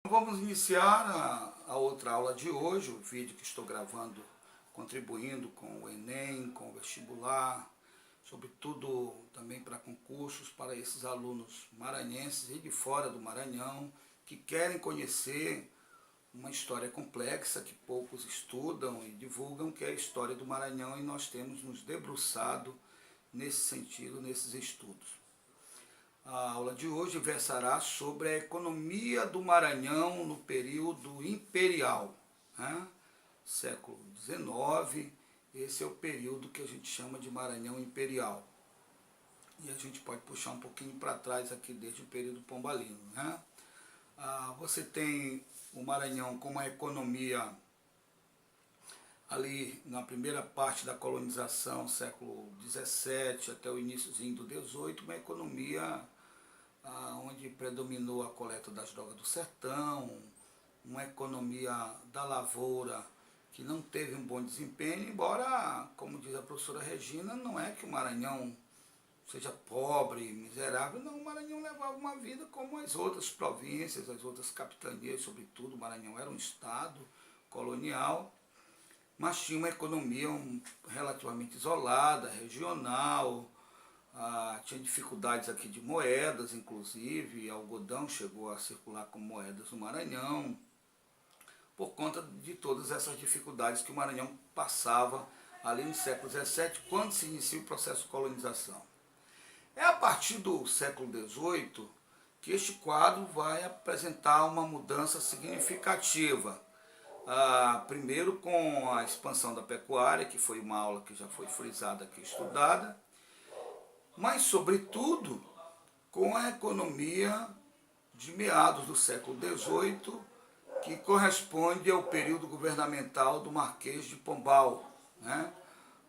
Vamos iniciar a outra aula de hoje, o vídeo que estou gravando, contribuindo com o Enem, com o vestibular, sobretudo também para concursos, para esses alunos maranhenses e de fora do Maranhão, que querem conhecer uma história complexa que poucos estudam e divulgam, que é a história do Maranhão, e nós temos nos debruçado nesse sentido, nesses estudos. A aula de hoje versará sobre a economia do Maranhão no período imperial, né? Século XIX, esse é o período que a gente chama de Maranhão Imperial. E a gente pode puxar um pouquinho para trás aqui, desde o período pombalino, né? Você tem o Maranhão com uma economia ali na primeira parte da colonização, século XVII até o iníciozinho do XVIII, uma economia onde predominou a coleta das drogas do sertão, uma economia da lavoura que não teve um bom desempenho, embora, como diz a professora Regina, não é que o Maranhão seja pobre, miserável, não, o Maranhão levava uma vida como as outras províncias, as outras capitanias, sobretudo o Maranhão era um estado colonial, mas tinha uma economia relativamente isolada, regional, tinha dificuldades aqui de moedas, inclusive, algodão chegou a circular como moedas no Maranhão, por conta de todas essas dificuldades que o Maranhão passava ali no século XVII, quando se inicia o processo de colonização. É a partir do século XVIII que este quadro vai apresentar uma mudança significativa. Primeiro com a expansão da pecuária, que foi uma aula que já foi frisada aqui, estudada, mas sobretudo com a economia de meados do século XVIII, que corresponde ao período governamental do Marquês de Pombal, né?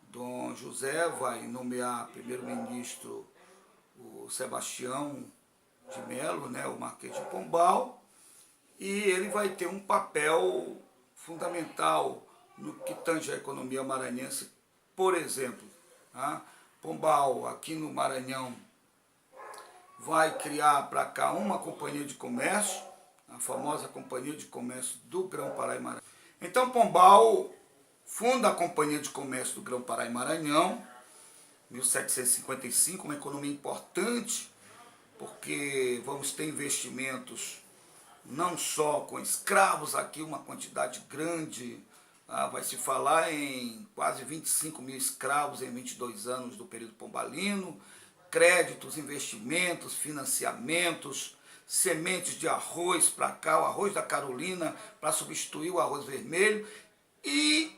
Dom José vai nomear primeiro-ministro o Sebastião de Melo, né, o Marquês de Pombal, e ele vai ter um papel fundamental no que tange a economia maranhense. Por exemplo, tá? Pombal, aqui no Maranhão, vai criar para cá uma companhia de comércio, a famosa Companhia de Comércio do Grão-Pará e Maranhão. Então Pombal funda a Companhia de Comércio do Grão-Pará e Maranhão, 1755, uma economia importante, porque vamos ter investimentos não só com escravos, aqui uma quantidade grande, vai se falar em quase 25 mil escravos em 22 anos do período pombalino, créditos, investimentos, financiamentos, sementes de arroz para cá, o arroz da Carolina para substituir o arroz vermelho, e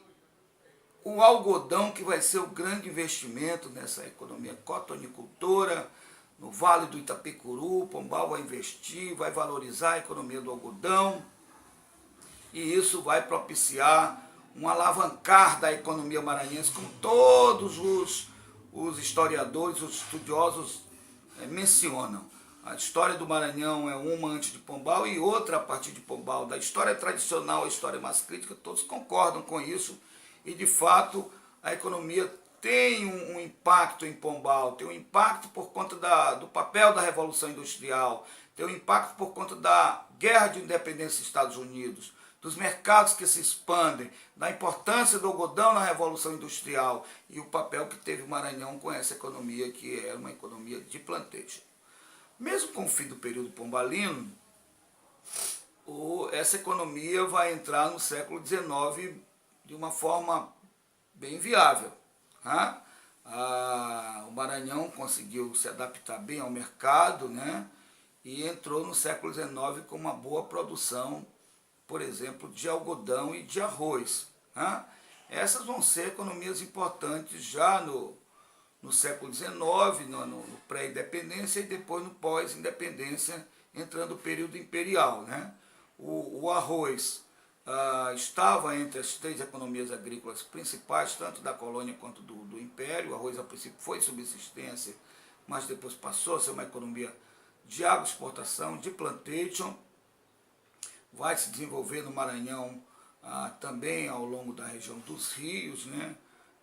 o algodão, que vai ser o grande investimento nessa economia cotonicultora, no Vale do Itapecuru. Pombal vai investir, vai valorizar a economia do algodão, e isso vai propiciar um alavancar da economia maranhense, como todos os historiadores, os estudiosos mencionam. A história do Maranhão é uma antes de Pombal e outra a partir de Pombal. Da história tradicional à história mais crítica, todos concordam com isso, e de fato a economia tem um impacto em Pombal, tem um impacto por conta do papel da Revolução Industrial, tem um impacto por conta da Guerra de Independência dos Estados Unidos, dos mercados que se expandem, da importância do algodão na Revolução Industrial e o papel que teve o Maranhão com essa economia, que era uma economia de plantation. Mesmo com o fim do período pombalino, essa economia vai entrar no século XIX de uma forma bem viável. O Maranhão conseguiu se adaptar bem ao mercado, né? E entrou no século XIX com uma boa produção, por exemplo, de algodão e de arroz. Essas vão ser economias importantes já no século XIX, no pré-independência, e depois no pós-independência, entrando o período imperial, né? O arroz estava entre as três economias agrícolas principais, tanto da colônia quanto do império. O arroz, a princípio, foi subsistência, mas depois passou a ser uma economia de agroexportação, de plantation. Vai se desenvolver no Maranhão também ao longo da região dos rios, né?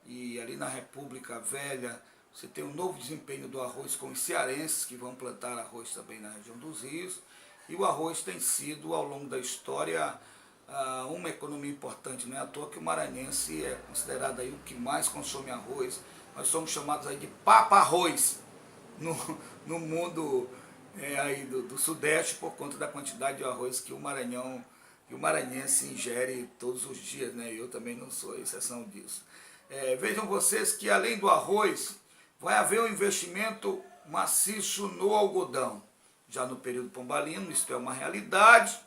E ali na República Velha você tem um novo desempenho do arroz com os cearenses, que vão plantar arroz também na região dos rios. E o arroz tem sido, ao longo da história, uma economia importante. Não é à toa que o maranhense é considerado aí o que mais consome arroz. Nós somos chamados aí de papa-arroz no, no mundo aí do Sudeste, por conta da quantidade de arroz que o Maranhão e o maranhense ingere todos os dias, né? Eu também não sou exceção disso. Vejam vocês que além do arroz, vai haver um investimento maciço no algodão. Já no período pombalino, isso é uma realidade,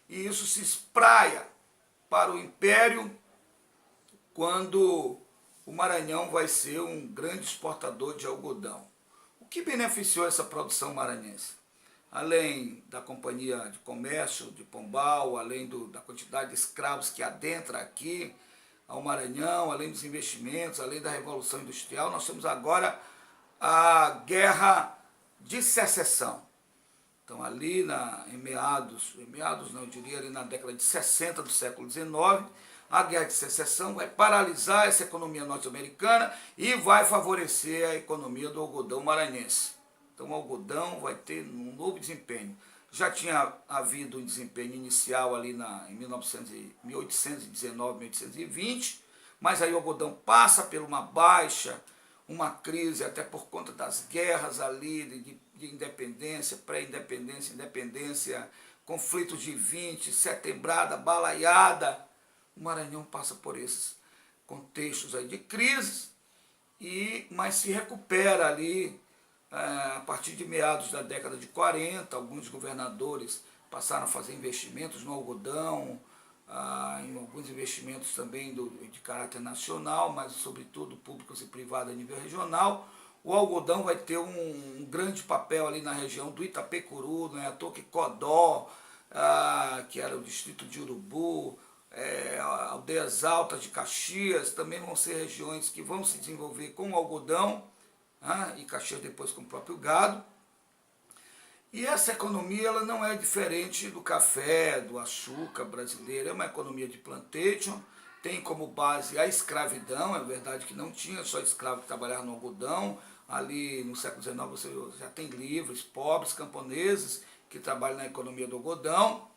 e isso se espraia para o Império, quando o Maranhão vai ser um grande exportador de algodão. O que beneficiou essa produção maranhense? Além da Companhia de Comércio de Pombal, além da quantidade de escravos que adentra aqui ao Maranhão, além dos investimentos, além da Revolução Industrial, nós temos agora a Guerra de Secessão. Então ali em meados não, eu diria ali na década de 60 do século XIX, a Guerra de Secessão vai paralisar essa economia norte-americana e vai favorecer a economia do algodão maranhense. Então o algodão vai ter um novo desempenho. Já tinha havido um desempenho inicial ali em 1819, 1820, mas aí o algodão passa por uma baixa, uma crise, até por conta das guerras ali de independência, pré-independência, independência, conflitos de 20, setembrada, balaiada. O Maranhão passa por esses contextos aí de crises, mas se recupera ali a partir de meados da década de 40, alguns governadores passaram a fazer investimentos no algodão, em alguns investimentos também de caráter nacional, mas sobretudo públicos e privados a nível regional. O algodão vai ter um grande papel ali na região do Itapecuru, não é à toa que Codó, que era o distrito de Urubu, Aldeias Altas de Caxias, também vão ser regiões que vão se desenvolver com o algodão, e Caxias depois com o próprio gado. E essa economia ela não é diferente do café, do açúcar brasileiro, é uma economia de plantation, tem como base a escravidão. É verdade que não tinha só escravo que trabalhava no algodão, ali no século XIX você já tem livres, pobres, camponeses que trabalham na economia do algodão.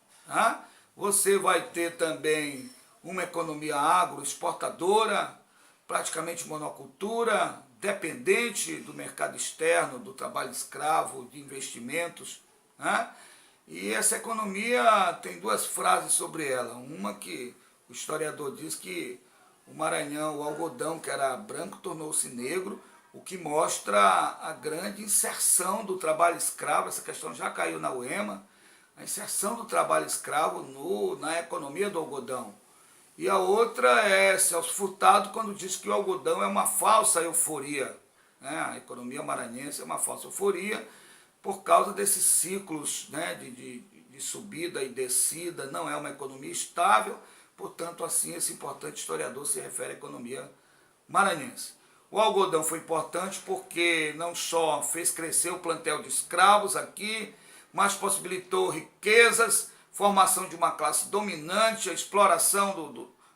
Você vai ter também uma economia agroexportadora, praticamente monocultura, dependente do mercado externo, do trabalho escravo, de investimentos. E essa economia tem duas frases sobre ela. Uma que o historiador diz que o Maranhão, o algodão que era branco, tornou-se negro, o que mostra a grande inserção do trabalho escravo. Essa questão já caiu na UEMA, a inserção do trabalho escravo na economia do algodão. E a outra é Celso Furtado, quando diz que o algodão é uma falsa euforia. A economia maranhense é uma falsa euforia por causa desses ciclos, de subida e descida, não é uma economia estável, portanto, assim, esse importante historiador se refere à economia maranhense. O algodão foi importante porque não só fez crescer o plantel de escravos aqui, mas possibilitou riquezas, formação de uma classe dominante, a exploração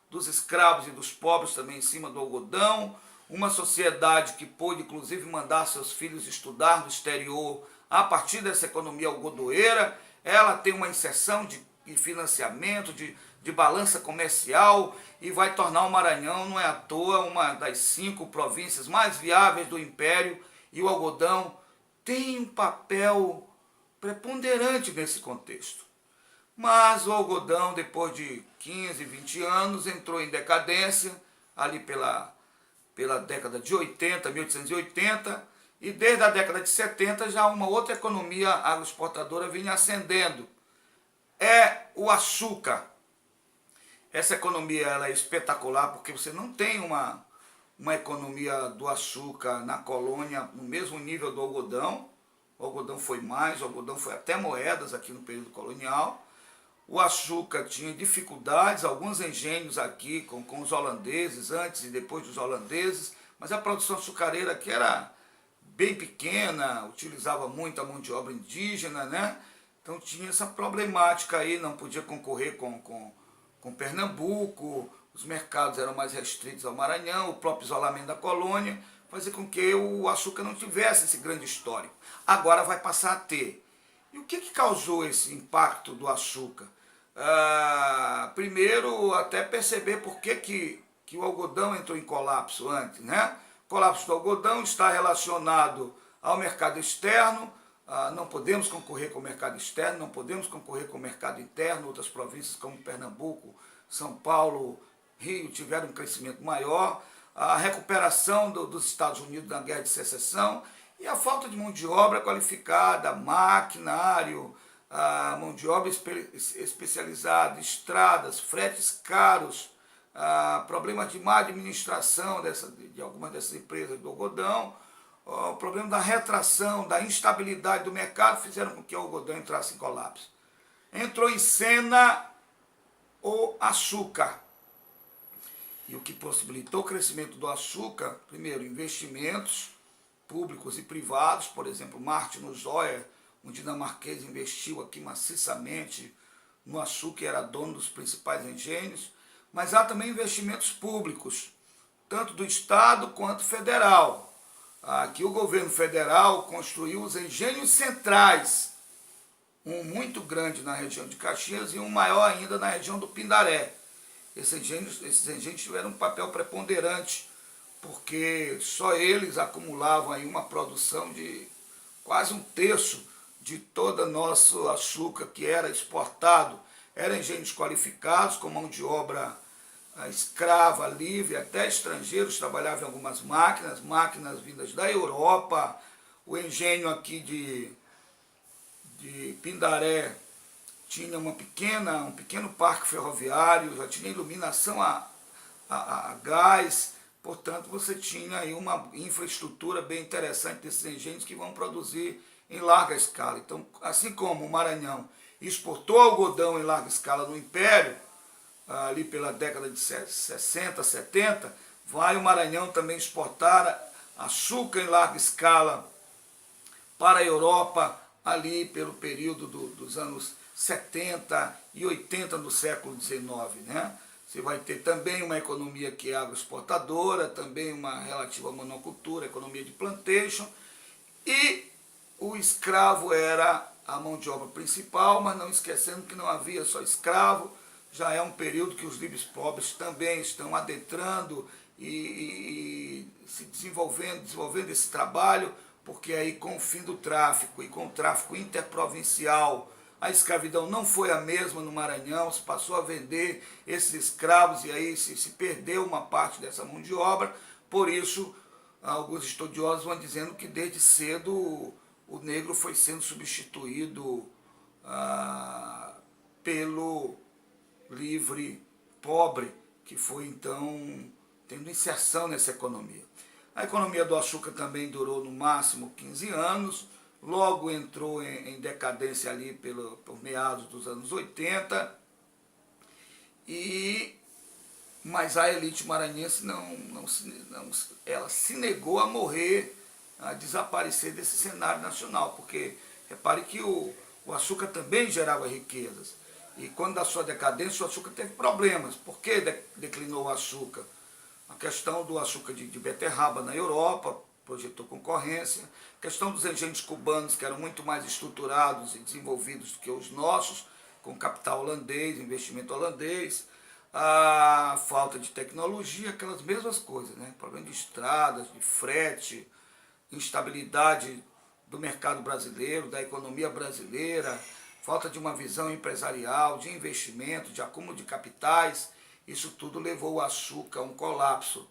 dos escravos e dos pobres também em cima do algodão, uma sociedade que pôde inclusive mandar seus filhos estudar no exterior a partir dessa economia algodoeira. Ela tem uma inserção de financiamento, de balança comercial, e vai tornar o Maranhão, não é à toa, uma das 5 províncias mais viáveis do Império, e o algodão tem um papel preponderante nesse contexto. Mas o algodão, depois de 15, 20 anos, entrou em decadência, ali pela década de 80, 1880, e desde a década de 70 já uma outra economia agroexportadora vinha ascendendo. É o açúcar. Essa economia ela é espetacular porque você não tem uma economia do açúcar na colônia no mesmo nível do algodão. O algodão foi mais, o algodão foi até moedas aqui no período colonial. O açúcar tinha dificuldades, alguns engenhos aqui com os holandeses, antes e depois dos holandeses, mas a produção açucareira aqui era bem pequena, utilizava muita mão de obra indígena, Então tinha essa problemática aí, não podia concorrer com Pernambuco, os mercados eram mais restritos ao Maranhão, o próprio isolamento da colônia fazia com que o açúcar não tivesse esse grande histórico. Agora vai passar a ter. E o que causou esse impacto do açúcar? Primeiro, até perceber por que o algodão entrou em colapso antes, né? O colapso do algodão está relacionado ao mercado externo. Não podemos concorrer com o mercado externo, não podemos concorrer com o mercado interno. Outras províncias como Pernambuco, São Paulo, Rio tiveram um crescimento maior. A recuperação dos Estados Unidos na Guerra de Secessão e a falta de mão de obra qualificada, maquinário, mão de obra especializada, estradas, fretes caros, problemas de má administração de algumas dessas empresas do algodão, o problema da retração, da instabilidade do mercado fizeram com que o algodão entrasse em colapso. Entrou em cena o açúcar. E o que possibilitou o crescimento do açúcar, primeiro, investimentos públicos e privados, por exemplo, Martin Zoyer, um dinamarquês, investiu aqui maciçamente no açúcar e era dono dos principais engenhos, mas há também investimentos públicos, tanto do Estado quanto federal. Aqui o governo federal construiu os engenhos centrais, um muito grande na região de Caxias e um maior ainda na região do Pindaré. Esses engenhos tiveram um papel preponderante, porque só eles acumulavam aí uma produção de quase 1/3 de todo o nosso açúcar que era exportado. Eram engenhos qualificados, com mão de obra escrava, livre, até estrangeiros trabalhavam em algumas máquinas vindas da Europa. O engenho aqui de Pindaré tinha um pequeno parque ferroviário, já tinha iluminação a gás, portanto você tinha aí uma infraestrutura bem interessante desses engenhos que vão produzir em larga escala. Então, assim como o Maranhão exportou algodão em larga escala no Império, ali pela década de 60, 70, vai o Maranhão também exportar açúcar em larga escala para a Europa, ali pelo período dos anos 70 e 80 do século XIX, né? Você vai ter também uma economia que é agroexportadora, também uma relativa monocultura, economia de plantation, e o escravo era a mão de obra principal, mas não esquecendo que não havia só escravo, já é um período que os livres pobres também estão adentrando e se desenvolvendo esse trabalho, porque aí com o fim do tráfico e com o tráfico interprovincial, a escravidão não foi a mesma no Maranhão, se passou a vender esses escravos e aí se perdeu uma parte dessa mão de obra. Por isso, alguns estudiosos vão dizendo que desde cedo o negro foi sendo substituído pelo livre pobre, que foi então tendo inserção nessa economia. A economia do açúcar também durou no máximo 15 anos, logo entrou em decadência ali por meados dos anos 80, mas a elite maranhense ela se negou a morrer, a desaparecer desse cenário nacional, porque repare que o açúcar também gerava riquezas, e quando da sua decadência o açúcar teve problemas. Por que declinou o açúcar? A questão do açúcar de beterraba na Europa projetou concorrência, a questão dos engenhos cubanos, que eram muito mais estruturados e desenvolvidos do que os nossos, com capital holandês, investimento holandês, a falta de tecnologia, aquelas mesmas coisas, né? Problema de estradas, de frete, instabilidade do mercado brasileiro, da economia brasileira, falta de uma visão empresarial, de investimento, de acúmulo de capitais. Isso tudo levou o açúcar a um colapso.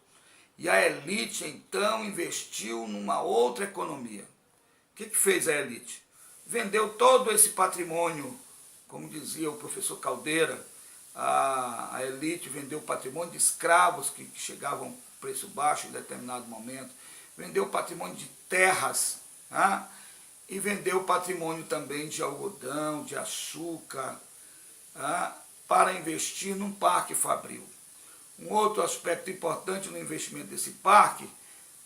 E a elite, então, investiu numa outra economia. O que fez a elite? Vendeu todo esse patrimônio, como dizia o professor Caldeira, a elite vendeu o patrimônio de escravos que chegavam a preço baixo em determinado momento, vendeu o patrimônio de terras, né? E vendeu o patrimônio também de algodão, de açúcar, né? Para investir num parque fabril. Um outro aspecto importante no investimento desse parque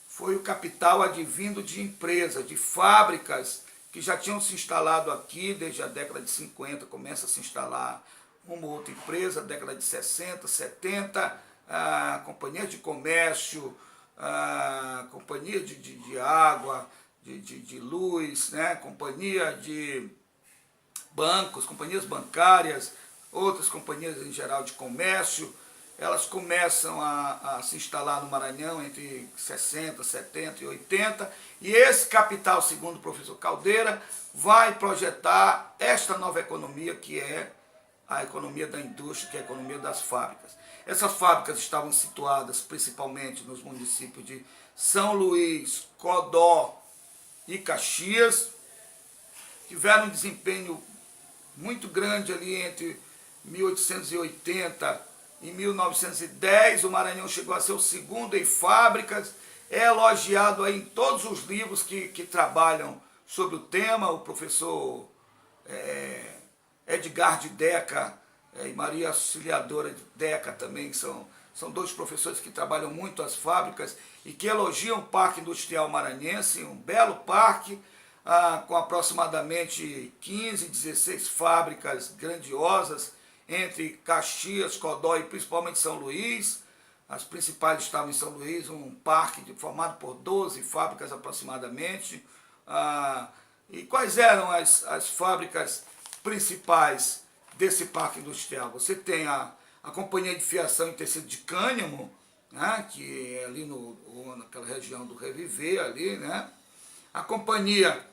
foi o capital advindo de empresas, de fábricas que já tinham se instalado aqui desde a década de 50, começa a se instalar uma outra empresa, década de 60, 70, companhias de comércio, companhia de água, de luz, né? Companhia de bancos, companhias bancárias, outras companhias em geral de comércio, elas começam a se instalar no Maranhão entre 60, 70 e 80, e esse capital, segundo o professor Caldeira, vai projetar esta nova economia, que é a economia da indústria, que é a economia das fábricas. Essas fábricas estavam situadas principalmente nos municípios de São Luís, Codó e Caxias, tiveram um desempenho muito grande ali entre 1880 e 1910, o Maranhão chegou a ser o segundo em fábricas, é elogiado aí em todos os livros que trabalham sobre o tema, o professor Edgar de Deca e Maria Auxiliadora de Deca também são dois professores que trabalham muito as fábricas e que elogiam o Parque Industrial Maranhense, um belo parque, com aproximadamente 15, 16 fábricas grandiosas entre Caxias, Codó e principalmente São Luís. As principais estavam em São Luís, um parque formado por 12 fábricas aproximadamente. E quais eram as fábricas principais desse parque industrial? Você tem a Companhia de Fiação e Tecido de Cânhamo, né, que é ali naquela região do Reviver, ali, né? A Companhia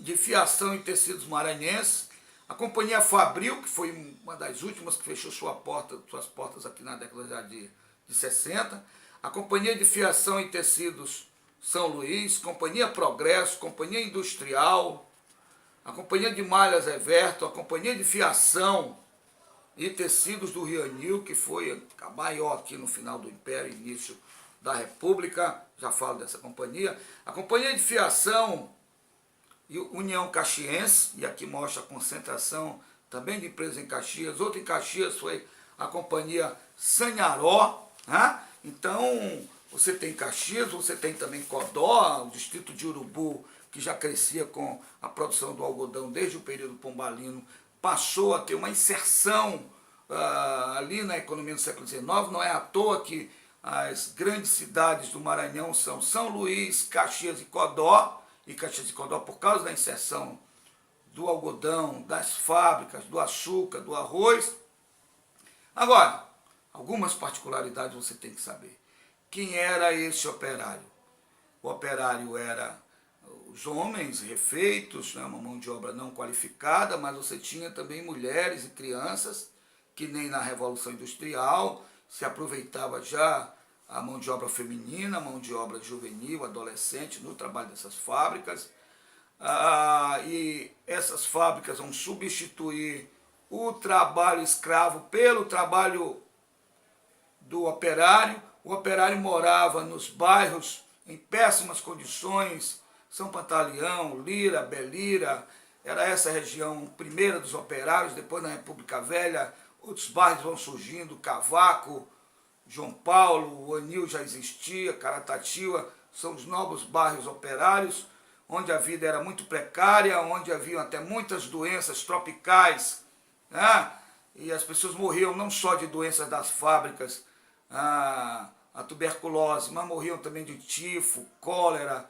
de Fiação e Tecidos Maranhenses, a Companhia Fabril, que foi uma das últimas que fechou suas portas aqui na década já de 60, a Companhia de Fiação e Tecidos São Luís, Companhia Progresso, Companhia Industrial, a Companhia de Malhas Everto, a Companhia de Fiação e Tecidos do Rio Anil, que foi a maior aqui no final do Império, início da República, já falo dessa companhia, a Companhia de Fiação e União Caxiense, e aqui mostra a concentração também de empresas em Caxias. Outra em Caxias foi a Companhia Sanharó, né? Então, você tem Caxias, você tem também Codó, o distrito de Urubu, que já crescia com a produção do algodão desde o período pombalino, passou a ter uma inserção ali na economia do século XIX. Não é à toa que as grandes cidades do Maranhão são São Luís, Caxias e Codó, por causa da inserção do algodão, das fábricas, do açúcar, do arroz. Agora, algumas particularidades você tem que saber. Quem era esse operário? O operário era os homens refeitos, né, uma mão de obra não qualificada, mas você tinha também mulheres e crianças, que nem na Revolução Industrial se aproveitava já a mão de obra feminina, a mão de obra juvenil, adolescente, no trabalho dessas fábricas. E essas fábricas vão substituir o trabalho escravo pelo trabalho do operário. O operário morava nos bairros em péssimas condições, São Pantaleão, Lira, Belira, era essa região primeira dos operários. Depois, na República Velha, outros bairros vão surgindo, Cavaco, João Paulo, o Anil já existia, Caratativa, são os novos bairros operários, onde a vida era muito precária, onde haviam até muitas doenças tropicais, né? E as pessoas morriam não só de doenças das fábricas, a tuberculose, mas morriam também de tifo, cólera,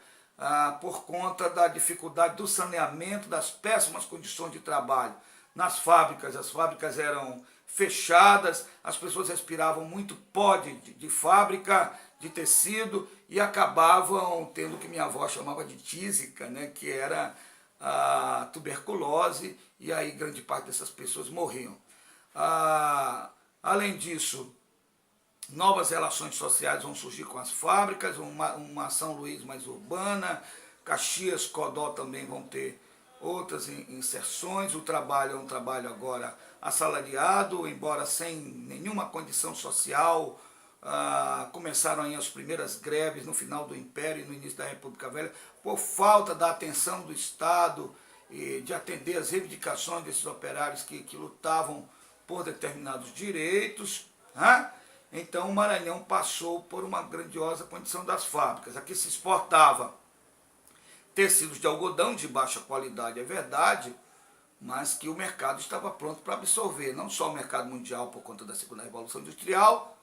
por conta da dificuldade do saneamento, das péssimas condições de trabalho nas fábricas. As fábricas eram fechadas, as pessoas respiravam muito pó de fábrica, de tecido, e acabavam tendo o que minha avó chamava de tísica, né, que era a tuberculose, e aí grande parte dessas pessoas morriam. Além disso, novas relações sociais vão surgir com as fábricas, uma São Luís mais urbana, Caxias, Codó também vão ter outras inserções. O trabalho é um trabalho agora assalariado, embora sem nenhuma condição social. Começaram aí as primeiras greves no final do Império e no início da República Velha, por falta da atenção do Estado e de atender as reivindicações desses operários que lutavam por determinados direitos, né? Então o Maranhão passou por uma grandiosa condição das fábricas. Aqui se exportava tecidos de algodão de baixa qualidade, é verdade, mas que o mercado estava pronto para absorver, não só o mercado mundial por conta da segunda Revolução Industrial,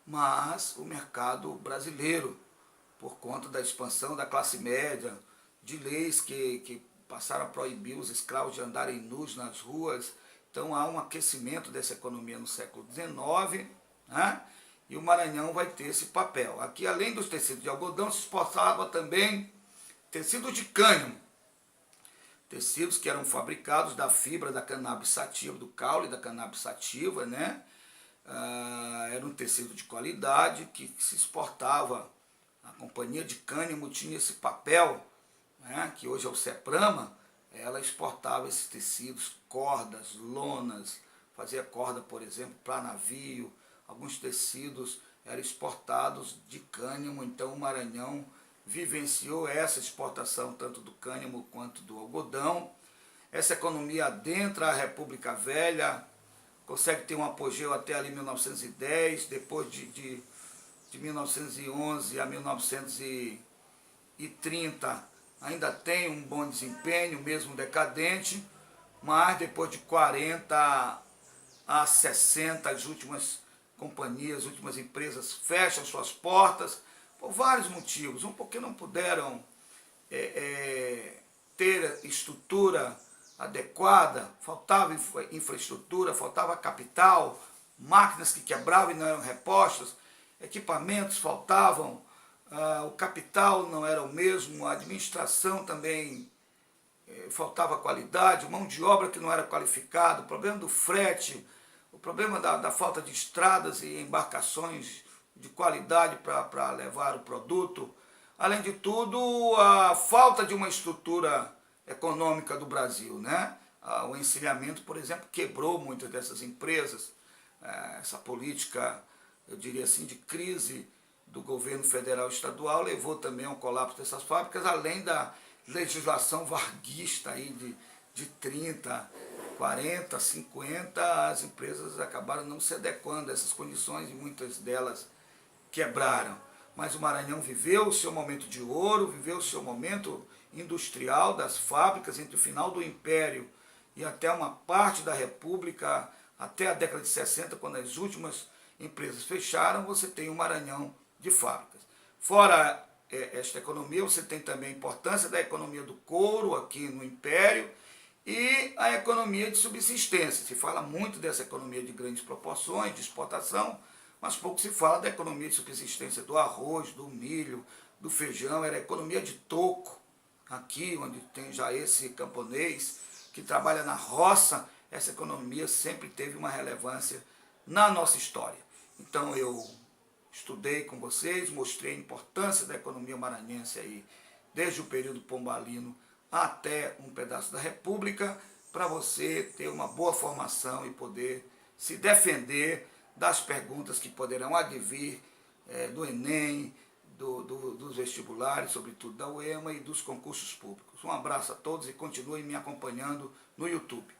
mas o mercado brasileiro, por conta da expansão da classe média, de leis que passaram a proibir os escravos de andarem nus nas ruas. Então há um aquecimento dessa economia no século XIX, né? E o Maranhão vai ter esse papel. Aqui, além dos tecidos de algodão, se exportava também tecidos de cânhamo. Tecidos que eram fabricados da fibra da cannabis sativa, do caule da cannabis sativa, né? Era um tecido de qualidade que se exportava. A companhia de cânhamo tinha esse papel, né? Que hoje é o CEPRAMA. Ela exportava esses tecidos, cordas, lonas, fazia corda, por exemplo, para navio. Alguns tecidos eram exportados de cânhamo, então o Maranhão vivenciou essa exportação tanto do cânhamo quanto do algodão. Essa economia adentra a República Velha, consegue ter um apogeu até ali 1910, depois de 1911 a 1930 ainda tem um bom desempenho, mesmo decadente, mas depois de 40 a 60 as últimas companhias, as últimas empresas fecham suas portas por vários motivos. Um, porque não puderam ter estrutura adequada, faltava infraestrutura, faltava capital, máquinas que quebravam e não eram repostas, equipamentos faltavam, o capital não era o mesmo, a administração também faltava qualidade, mão de obra que não era qualificada, o problema do frete, o problema da falta de estradas e embarcações de qualidade para levar o produto. Além de tudo, a falta de uma estrutura econômica do Brasil, né? O encilhamento, por exemplo, quebrou muitas dessas empresas. Essa política, eu diria assim, de crise do governo federal e estadual levou também ao colapso dessas fábricas, além da legislação varguista aí de 30, 40, 50, as empresas acabaram não se adequando a essas condições e muitas delas quebraram. Mas o Maranhão viveu o seu momento de ouro, viveu o seu momento industrial das fábricas entre o final do Império e até uma parte da República, até a década de 60, quando as últimas empresas fecharam, você tem um Maranhão de fábricas. Fora esta economia, você tem também a importância da economia do couro aqui no Império e a economia de subsistência. Se fala muito dessa economia de grandes proporções, de exportação, mas pouco se fala da economia de subsistência do arroz, do milho, do feijão. Era a economia de toco, aqui onde tem já esse camponês que trabalha na roça. Essa economia sempre teve uma relevância na nossa história. Então eu estudei com vocês, mostrei a importância da economia maranhense aí, desde o período pombalino até um pedaço da República, para você ter uma boa formação e poder se defender das perguntas que poderão advir do Enem, dos vestibulares, sobretudo da UEMA e dos concursos públicos. Um abraço a todos e continuem me acompanhando no YouTube.